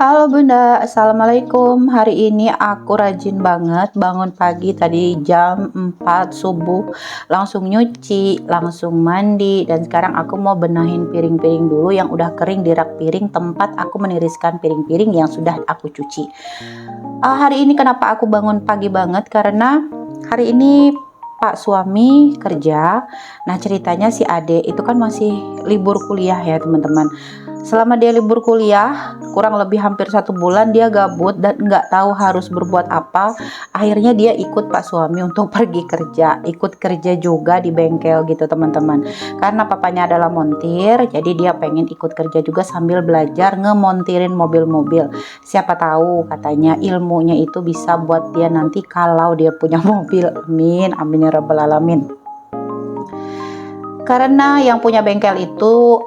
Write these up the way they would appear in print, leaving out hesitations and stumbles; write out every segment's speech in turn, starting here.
Halo Bunda, Assalamualaikum. Hari ini aku rajin banget bangun pagi tadi jam 4 subuh. Langsung nyuci, langsung mandi. Dan sekarang aku mau benahin piring-piring dulu yang udah kering di rak piring tempat aku meniriskan piring-piring yang sudah aku cuci. Hari ini kenapa aku bangun pagi banget? Karena hari ini Pak suami kerja. Nah ceritanya si Ade itu kan masih libur kuliah ya teman-teman. Selama dia libur kuliah kurang lebih hampir 1 bulan dia gabut dan nggak tahu harus berbuat apa. Akhirnya dia ikut Pak suami untuk pergi kerja, ikut kerja juga di bengkel gitu teman-teman. Karena papanya adalah montir, jadi dia pengen ikut kerja juga sambil belajar ngemontirin mobil-mobil. Siapa tahu katanya ilmunya itu bisa buat dia nanti kalau dia punya mobil. Amin, amin ya rabbal alamin. Karena yang punya bengkel itu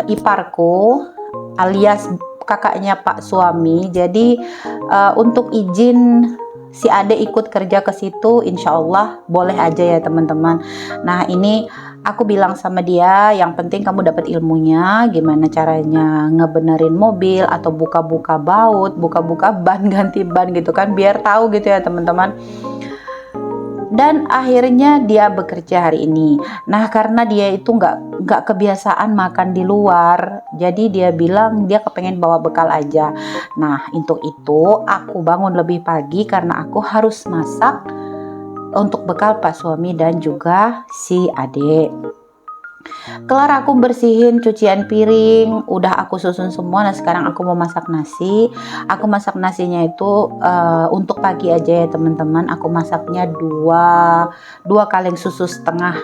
iparku alias kakaknya Pak suami. Jadi untuk izin si Ade ikut kerja ke situ, insya Allah boleh aja ya teman-teman. Nah ini aku bilang sama dia, yang penting kamu dapat ilmunya, gimana caranya ngebenerin mobil atau buka-buka baut, buka-buka ban, ganti ban gitu kan, biar tahu gitu ya teman-teman. Dan akhirnya dia bekerja hari ini. Nah karena dia itu nggak kebiasaan makan di luar, jadi dia bilang dia kepengen bawa bekal aja. Nah untuk itu aku bangun lebih pagi karena aku harus masak untuk bekal Pak suami dan juga si adik. Kelar aku bersihin cucian piring, udah aku susun semua. Nah sekarang aku mau masak nasi. Aku masak nasinya itu untuk pagi aja ya teman-teman. Aku masaknya dua kaleng susu setengah.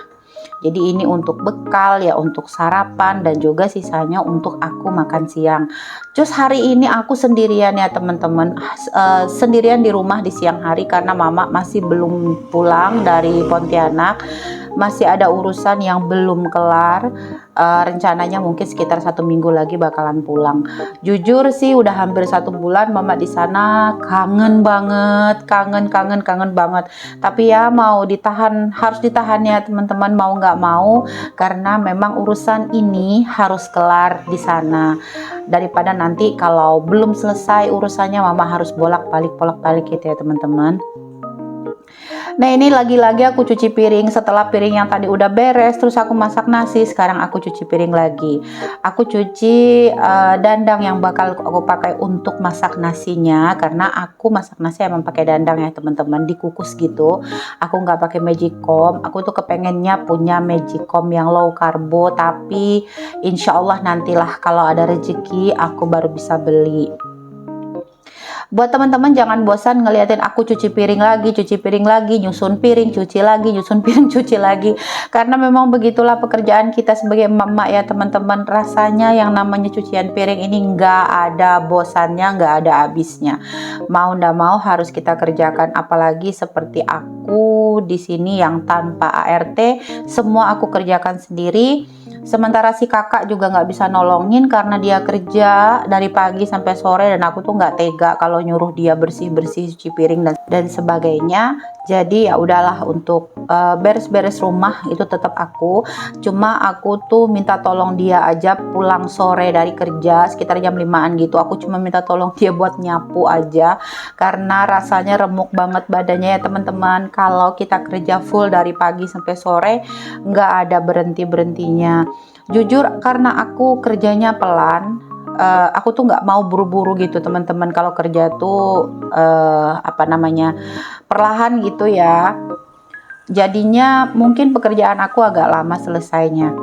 Jadi ini untuk bekal ya, untuk sarapan, dan juga sisanya untuk aku makan siang. Terus hari ini aku sendirian ya teman-teman, sendirian di rumah di siang hari karena mama masih belum pulang dari Pontianak. Masih ada urusan yang belum kelar. Rencananya mungkin sekitar 1 minggu lagi bakalan pulang. Jujur sih udah hampir 1 bulan mama di sana, kangen banget, kangen banget. Tapi ya mau ditahan, harus ditahan ya teman-teman, mau nggak mau, karena memang urusan ini harus kelar di sana. Daripada nanti kalau belum selesai urusannya mama harus bolak-balik gitu ya teman-teman. Nah ini lagi-lagi aku cuci piring. Setelah piring yang tadi udah beres, terus aku masak nasi, sekarang aku cuci piring lagi. Aku cuci dandang yang bakal aku pakai untuk masak nasinya, karena aku masak nasi emang pakai dandang ya teman-teman, dikukus gitu. Aku nggak pakai magicom. Aku tuh kepengennya punya magicom yang low karbo, tapi insya Allah nantilah kalau ada rezeki aku baru bisa beli. Buat teman-teman jangan bosan ngeliatin aku cuci piring lagi, nyusun piring, cuci lagi, nyusun piring, cuci lagi. Karena memang begitulah pekerjaan kita sebagai emak-emak ya teman-teman. Rasanya yang namanya cucian piring ini nggak ada bosannya, nggak ada habisnya. Mau ndak mau harus kita kerjakan. Apalagi seperti aku di sini yang tanpa ART, semua aku kerjakan sendiri. Sementara si kakak juga nggak bisa nolongin karena dia kerja dari pagi sampai sore, dan aku tuh nggak tega kalau nyuruh dia bersih-bersih, cuci piring dan sebagainya. Jadi ya udahlah, untuk beres-beres rumah itu tetap aku. Cuma aku tuh minta tolong dia aja pulang sore dari kerja sekitar jam 5-an gitu. Aku cuma minta tolong dia buat nyapu aja karena rasanya remuk banget badannya ya teman-teman. Kalau kita kerja full dari pagi sampai sore nggak ada berhenti-berhentinya. Jujur karena aku kerjanya pelan, aku tuh nggak mau buru-buru gitu teman-teman. Kalau kerja tuh perlahan gitu ya, jadinya mungkin pekerjaan aku agak lama selesainya.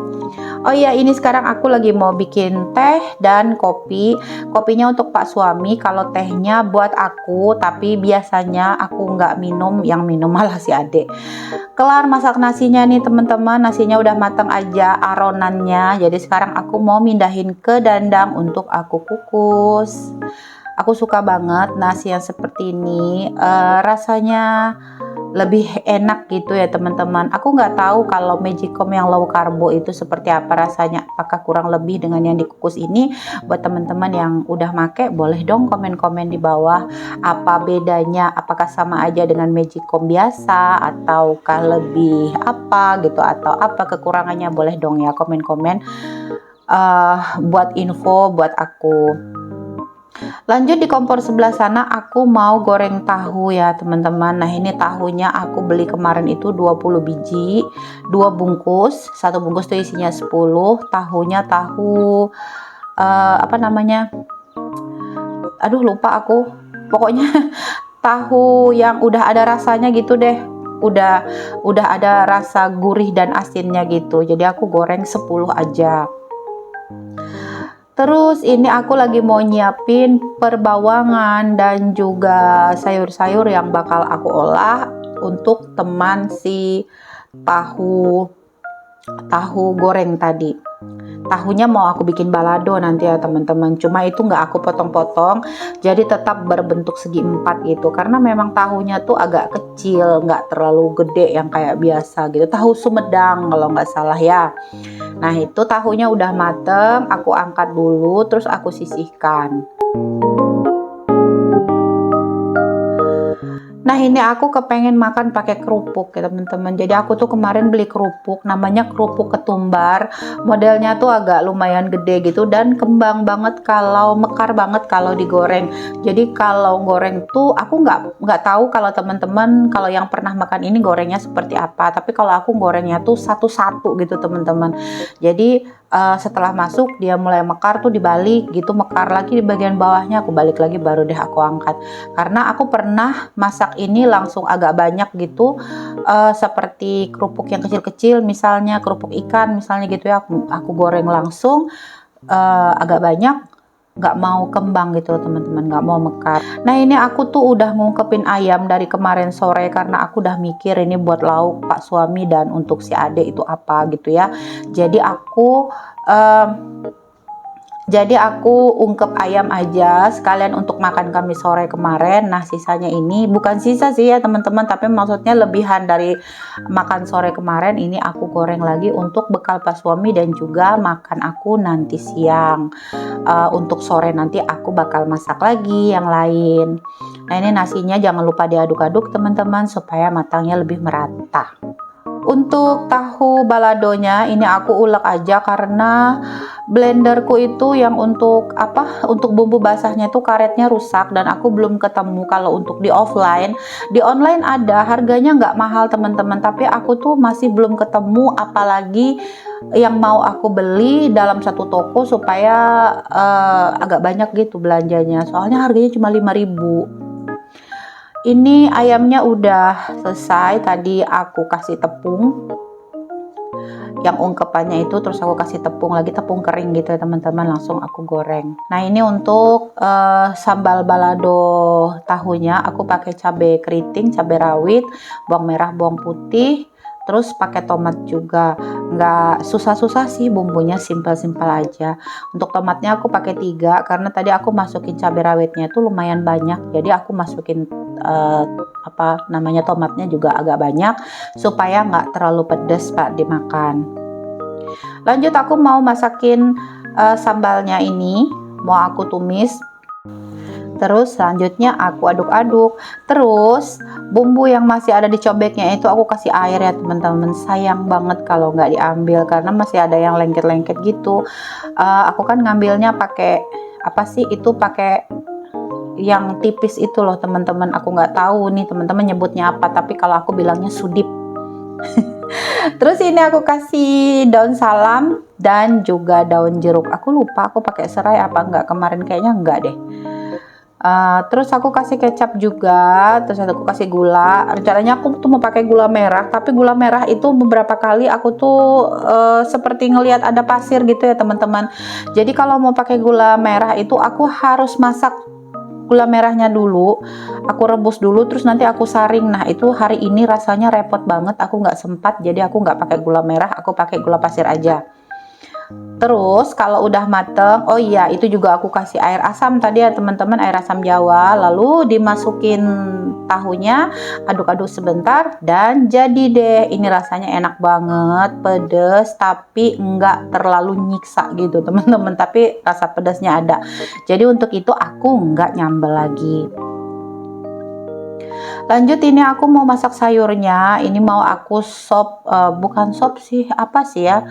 Oh iya, ini sekarang aku lagi mau bikin teh dan kopi. Kopinya untuk Pak suami, kalau tehnya buat aku, tapi biasanya aku nggak minum, yang minum malah si adik. Kelar masak nasinya nih teman-teman, nasinya udah matang aja aronannya. Jadi sekarang aku mau mindahin ke dandang untuk aku kukus. Aku suka banget nasi yang seperti ini, rasanya lebih enak gitu ya teman-teman. Aku nggak tahu kalau magicom yang low karbo itu seperti apa rasanya, apakah kurang lebih dengan yang dikukus ini. Buat teman-teman yang udah make, boleh dong komen-komen di bawah apa bedanya, apakah sama aja dengan magicom biasa ataukah lebih apa gitu, atau apa kekurangannya, boleh dong ya komen-komen buat info buat aku. Lanjut di kompor sebelah sana aku mau goreng tahu ya teman-teman. Nah ini tahunya aku beli kemarin itu 20 biji, 2 bungkus, satu bungkus tuh isinya 10. Tahunya tahu apa namanya, aduh lupa aku, pokoknya tahu yang udah ada rasanya gitu deh, udah ada rasa gurih dan asinnya gitu. Jadi aku goreng 10 aja. Terus ini aku lagi mau nyiapin perbawangan dan juga sayur-sayur yang bakal aku olah untuk teman si tahu tahu goreng tadi. Tahunya mau aku bikin balado nanti ya teman-teman, cuma itu nggak aku potong-potong, jadi tetap berbentuk segi empat gitu, karena memang tahunya tuh agak kecil, nggak terlalu gede yang kayak biasa gitu, tahu Sumedang kalau nggak salah ya. Nah itu tahunya udah mateng, aku angkat dulu terus aku sisihkan. Nah ini aku kepengen makan pakai kerupuk ya teman-teman. Jadi aku tuh kemarin beli kerupuk, namanya kerupuk ketumbar. Modelnya tuh agak lumayan gede gitu dan kembang banget kalau mekar banget kalau digoreng. Jadi kalau goreng tuh aku nggak tahu kalau teman-teman kalau yang pernah makan ini gorengnya seperti apa. Tapi kalau aku gorengnya tuh satu-satu gitu teman-teman. Jadi setelah masuk dia mulai mekar tuh dibalik gitu, mekar lagi di bagian bawahnya, aku balik lagi baru deh aku angkat. Karena aku pernah masak ini langsung agak banyak gitu, seperti kerupuk yang kecil-kecil misalnya kerupuk ikan misalnya gitu ya, aku goreng langsung agak banyak, nggak mau kembang gitu teman-teman, nggak mau mekar. Nah ini aku tuh udah ngungkepin ayam dari kemarin sore karena aku udah mikir ini buat lauk pak suami dan untuk si ade itu apa gitu ya. Jadi aku ungkep ayam aja sekalian untuk makan kami sore kemarin. Nah sisanya ini bukan sisa sih ya teman-teman, tapi maksudnya lebihan dari makan sore kemarin ini aku goreng lagi untuk bekal pas suami dan juga makan aku nanti siang. Untuk sore nanti aku bakal masak lagi yang lain. Nah ini nasinya jangan lupa diaduk-aduk teman-teman supaya matangnya lebih merata. Untuk tahu baladonya ini aku ulek aja karena blenderku itu yang untuk bumbu basahnya itu karetnya rusak dan aku belum ketemu. Kalau untuk di offline, di online ada, harganya nggak mahal teman-teman, tapi aku tuh masih belum ketemu, apalagi yang mau aku beli dalam satu toko supaya agak banyak gitu belanjanya, soalnya harganya cuma 5.000. Ini ayamnya udah selesai, tadi aku kasih tepung yang ungkepannya itu, terus aku kasih tepung lagi, tepung kering gitu ya teman-teman, langsung aku goreng. Nah ini untuk sambal balado tahunya aku pakai cabai keriting, cabai rawit, bawang merah, bawang putih, terus pakai tomat juga. Nggak susah-susah sih, bumbunya simpel-simpel aja. Untuk tomatnya aku pakai 3 karena tadi aku masukin cabai rawitnya itu lumayan banyak, jadi aku masukin tomatnya juga agak banyak supaya nggak terlalu pedas pak dimakan. Lanjut aku mau masakin sambalnya ini, mau aku tumis. Terus selanjutnya aku aduk-aduk. Terus bumbu yang masih ada di cobeknya itu aku kasih air ya teman-teman. Sayang banget kalau nggak diambil karena masih ada yang lengket-lengket gitu. Aku kan ngambilnya pakai apa sih itu, pakai yang tipis itu loh teman-teman. Aku nggak tahu nih teman-teman nyebutnya apa, tapi kalau aku bilangnya sudip. Terus ini aku kasih daun salam dan juga daun jeruk. Aku lupa aku pakai serai apa enggak kemarin, kayaknya enggak deh. Terus aku kasih kecap juga, terus aku kasih gula. Rencananya aku tuh mau pakai gula merah, tapi gula merah itu beberapa kali aku tuh seperti ngelihat ada pasir gitu ya teman-teman. Jadi kalau mau pakai gula merah itu aku harus masak gula merahnya dulu, aku rebus dulu, terus nanti aku saring. Nah itu hari ini rasanya repot banget, aku nggak sempat, jadi aku nggak pakai gula merah, aku pakai gula pasir aja. Terus kalau udah mateng, oh iya itu juga aku kasih air asam tadi ya teman-teman, air asam Jawa, lalu dimasukin tahunya, aduk-aduk sebentar dan jadi deh. Ini rasanya enak banget, pedes tapi nggak terlalu nyiksa gitu teman-teman, tapi rasa pedasnya ada. Jadi untuk itu aku nggak nyambel lagi. Lanjut ini aku mau masak sayurnya. Ini mau aku sop, bukan sop sih, apa sih ya,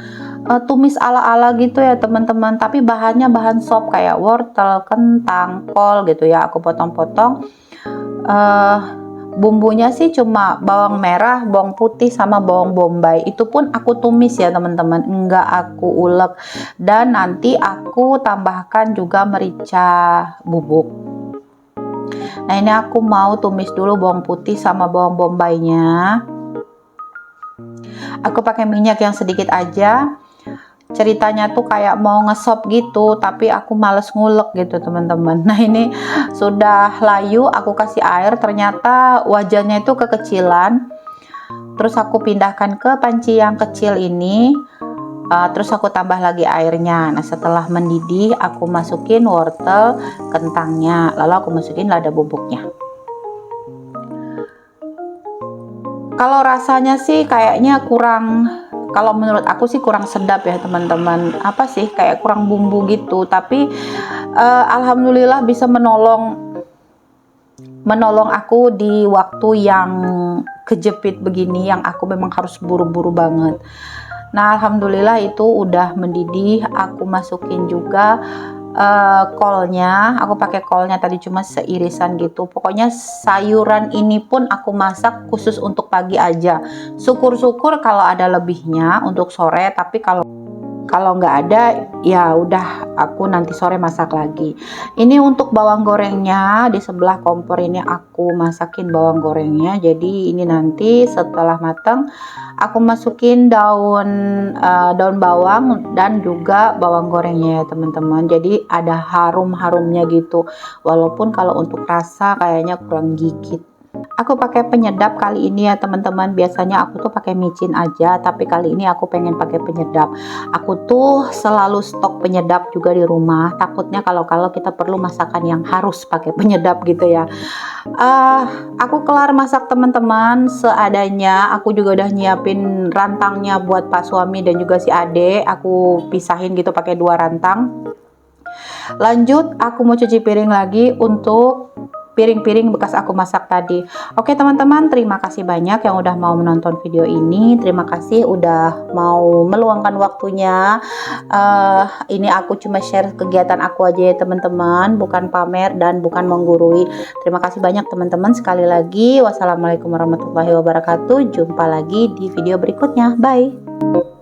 tumis ala-ala gitu ya teman-teman, tapi bahannya bahan sop kayak wortel, kentang, kol gitu ya, aku potong-potong. Bumbunya sih cuma bawang merah, bawang putih sama bawang bombay, itu pun aku tumis ya teman-teman, enggak aku ulek. Dan nanti aku tambahkan juga merica bubuk. Nah ini aku mau tumis dulu bawang putih sama bawang bombaynya. Aku pakai minyak yang sedikit aja. Ceritanya tuh kayak mau ngesop gitu, tapi aku males ngulek gitu teman-teman. Nah ini sudah layu, aku kasih air, ternyata wajannya itu kekecilan. Terus aku pindahkan ke panci yang kecil ini. Terus aku tambah lagi airnya. Nah setelah mendidih, aku masukin wortel, kentangnya, lalu aku masukin lada bubuknya. Kalau rasanya sih kayaknya kurang, kalau menurut aku sih kurang sedap ya teman-teman. Apa sih, kayak kurang bumbu gitu. Tapi alhamdulillah bisa menolong aku di waktu yang kejepit begini, yang aku memang harus buru-buru banget. Nah alhamdulillah itu udah mendidih. Aku masukin juga kolnya. Aku pakai kolnya tadi cuma seirisan gitu. Pokoknya sayuran ini pun aku masak khusus untuk pagi aja. Syukur-syukur kalau ada lebihnya untuk sore, tapi kalau nggak ada ya udah aku nanti sore masak lagi. Ini untuk bawang gorengnya, di sebelah kompor ini aku masakin bawang gorengnya. Jadi ini nanti setelah matang aku masukin daun bawang dan juga bawang gorengnya ya teman-teman. Jadi ada harum-harumnya gitu. Walaupun kalau untuk rasa kayaknya kurang gigit. Aku pakai penyedap kali ini ya teman-teman. Biasanya aku tuh pakai micin aja, tapi kali ini aku pengen pakai penyedap. Aku tuh selalu stok penyedap juga di rumah. Takutnya kalau kita perlu masakan yang harus pakai penyedap gitu ya. Aku kelar masak teman-teman seadanya. Aku juga udah nyiapin rantangnya buat Pak suami dan juga si Ade. Aku pisahin gitu pakai 2 rantang. Lanjut, aku mau cuci piring lagi untuk piring-piring bekas aku masak tadi. Oke teman-teman, terima kasih banyak yang udah mau menonton video ini. Terima kasih udah mau meluangkan waktunya. Ini aku cuma share kegiatan aku aja ya teman-teman, bukan pamer dan bukan menggurui. Terima kasih banyak teman-teman. Sekali lagi, wassalamualaikum warahmatullahi wabarakatuh. Jumpa lagi di video berikutnya. Bye.